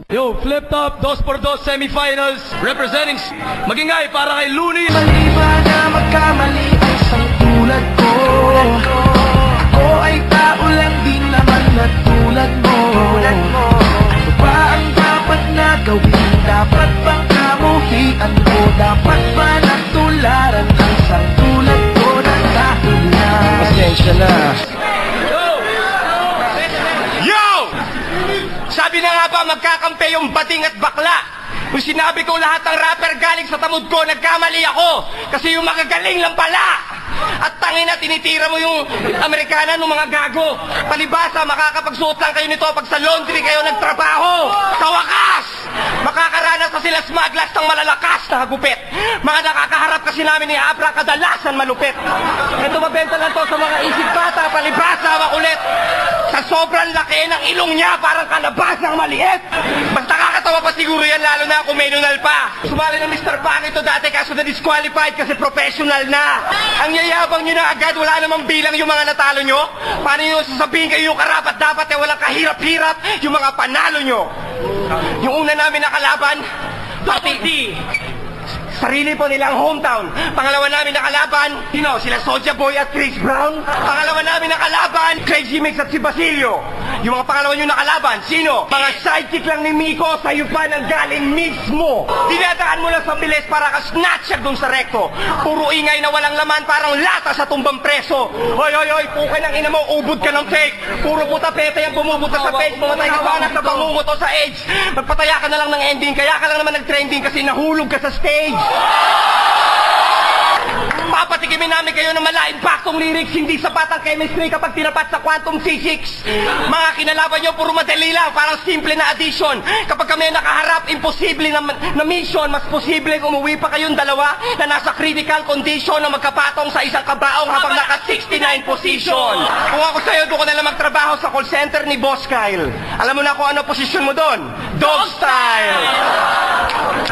Yo, flip top, 2x2 semifinals, representing Magingay para kay Looney. Mali ba na magkamali ang isang tulad ko? Ako ay tao lang din naman na tulad mo. Ano ba ang dapat na gawin? Dapat bang kamuhian mo? Dapat ba natularan ang isang tulad ko na dahil na? Pasensya na. Sabi na nga ba magkakampi yung bating at bakla? Kung sinabi ko lahat ng rapper galing sa tamod ko, nagkamali ako. Kasi yung magagaling lang pala. At tangina, tinitira mo yung Amerikana ng mga gago. Palibasa, makakapagsuot lang kayo nito pag sa laundry kayo nagtrabaho. Sa wakas, makakaranas na sila smaglas ng malalakas na hagupit. Mga nakakaharap kasi namin ni Abra kadalasan malupit. Ito mabenta lang to sa mga isip bata, palibasa, makulit. Sa sobrang laki ng ilong niya, parang kalabasang maliit. Mas nakakatawa pa siguro yan, lalo na kung may nunal pa. Sumali ng Mr. Pang ito dati kaso na disqualified kasi professional na. Ang yayabang nyo na agad, wala namang bilang yung mga natalo nyo. Paano nyo sasabihin kayo yung karapat dapat walang kahirap-hirap yung mga panalo nyo? Yung una namin nakalaban, pati sarili po nilang hometown. Pangalawa namin nakalaban, sila Soulja Boy at Chris Brown. Pangalawa namin nakalaban, Crazy Mix at si Basilio. Yung mga pangalawa nyo nakalaban, sino? Mga sidekick lang ni Miko, sa'yo pa nang galing mismo. Dinadaan mo lang sa bilis para ka snatcher dun sa rekto. Puro ingay na walang laman, parang lata sa tumbang preso. Hoy, pukay ng ina mo, ubod ka ng fake. Puro puta pete yung bumubuta sa page. Mamatay ka pa anak na pangungot o sa age. Magpataya ka na lang ng ending, kaya ka lang naman nag-trending kasi nahulog ka sa stage. Papatikimin namin kayo ng mala-impactong lyrics, hindi sapat ang chemistry kapag tinapat sa quantum physics. Mga kinalaban nyo, puro madali lang, parang simple na addition. Kapag kami nakaharap, imposible na mission, mas posibleng umuwi pa kayong dalawa na nasa critical condition na magkapatong sa isang kabaong habang naka 69 position. Kung ako sa'yo, doon ko na lang magtrabaho sa call center ni Boss Kyle. Alam mo na kung ano posisyon mo doon? Dog style!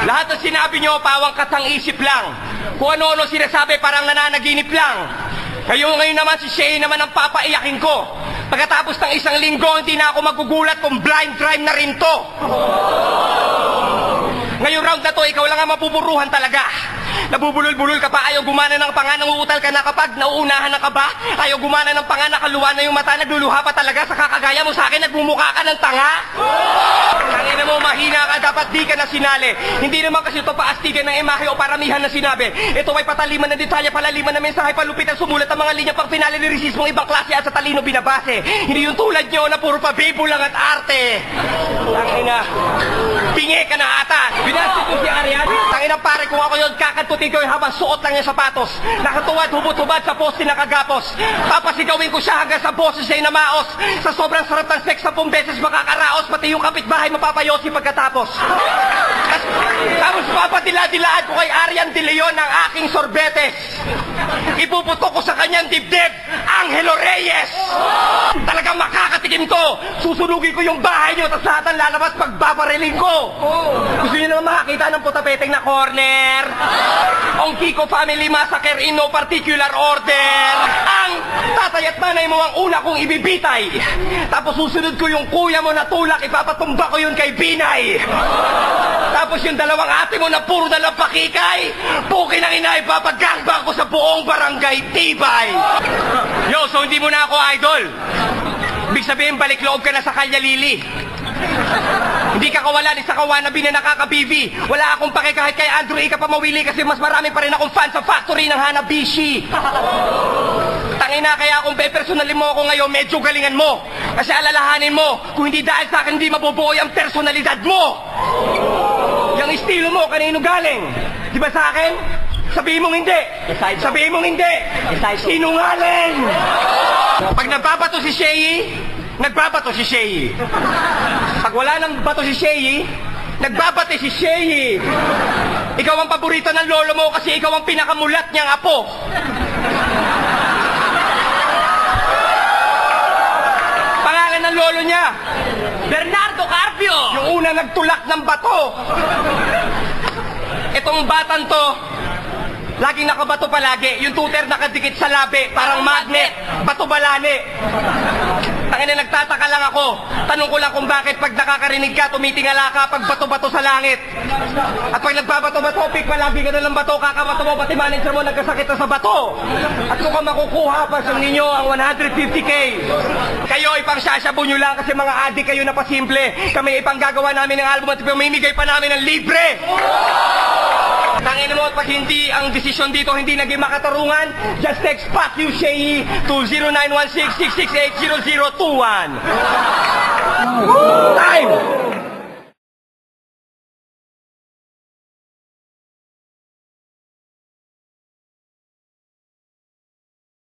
Lahat ng sinabi nyo, pawang katang isip lang. Kung ano-ano sinasabi, parang nananaginip lang. Ngayon naman si Shay naman ang papaiyakin ko. Pagkatapos ng isang linggo, hindi na ako magugulat kung blind drive na rin to. Ngayong round na to, ikaw lang ang mapupuruhan talaga. Nabubulol-bulol ka pa, ayaw gumana ng panga, nanguutal ka na kapag nauunahan na ka ba? Ayaw gumana ng panga, nakaluwa na yung mata, nagluluha pa talaga sa kakagaya mo sa akin, nagmumukha ka ng tanga? Tangina mo, mahina ka, dapat di ka na sinali. Hindi naman kasi ito paastigan ng imahe o paramihan na sinabi. Ito ay pataliman ng detalye, palaliman ng mensahe, palupit ang sumulat ang mga linya pang pinali ni resismong ibang klase at sa talino binabase. Hindi yung tulad nyo na puro pabibo lang at arte. Tangina, pingi ka na ata. Binastik ko si Arian. Tangina pare, kung ako yun, kakantutin ko yung habang suot lang yung sapatos. Nakatuwad, hubot-hubad sa poste nakagapos. Papasigawin ko siya hanggang sa boses ay namaos. Sa sobrang sarap ng sex, 10 beses makakaraos. Pati yung kapitbahay mapapayosi pagkatapos. Tapos papadila-dilaan ko kay Arian De Leon ang aking sorbetes. Ipuputok ko sa kanyang dibdib, Angelo Reyes. Talagang makakatikim to. Susunugin ko yung bahay nyo, tapos lahat ang lalabas pagbabariling ko. Gusto nyo naman makakita ng putapeteng na corner? Ang Kiko Family Massacre in no particular order. Ang tatay at nanay mo ang una kong ibibitay. Tapos susunod ko yung kuya mo na tulak, ipapatumba ko yun kay Binay. Tapos yung dalawang ate mo na puro na lang pakikay, pukin ang ina, ipapagangbang ko sa buong barangay Tibay. Yo, so hindi mo na ako idol. Ibig sabihin, balik loob ka na sa Kalya Lili. Hindi ka kawalan, isa ka wannabe na nakaka-BV. Wala akong pake kahit kay Andrew ka pa mawili kasi mas marami pa rin akong fan sa factory ng Hanabishi. Tangina, kaya kung pe-personalin mo ako ngayon, medyo galingan mo. Kasi alalahanin mo, kung hindi dahil sa akin, hindi mabubuo ang personalidad mo. Yung estilo mo, kanino galing? Di ba sa akin? Sabihin mong hindi. Sabihin mong hindi. Sinungaling! Pag nagbabato si Shay, nagbabato si Shay. Pag wala nang bato si Shay, nagbabate si Shay. Ikaw ang paborito ng lolo mo kasi ikaw ang pinakamulat niyang apo. Pangalan ng lolo niya, Bernardo Carpio. Yung una nagtulak ng bato. Itong batang to, laging nakabato palagi. Yung tuter nakadikit sa labi, parang magnet. Bato balane. Tangina, nagtataka lang ako. Tanong ko lang kung bakit pag nakakarinig ka, tumitingala ka pag bato-bato sa langit. At pag nagbabato-bato, palagi ka na ng bato, kakabato mo, pati manager mo nagkasakit na sa bato. At kung ka makukuha pa sa ninyo ang 150K, kayo ipangsasabo nyo lang kasi mga adik kayo na pasimple. Kami ipanggagawa namin ng album at pamimigay pa namin ng libre. Tangin mo, pag hindi ang desisyon dito hindi naging makatarungan, just text "Fuck you, Shay" to 0916-668-0021. Time!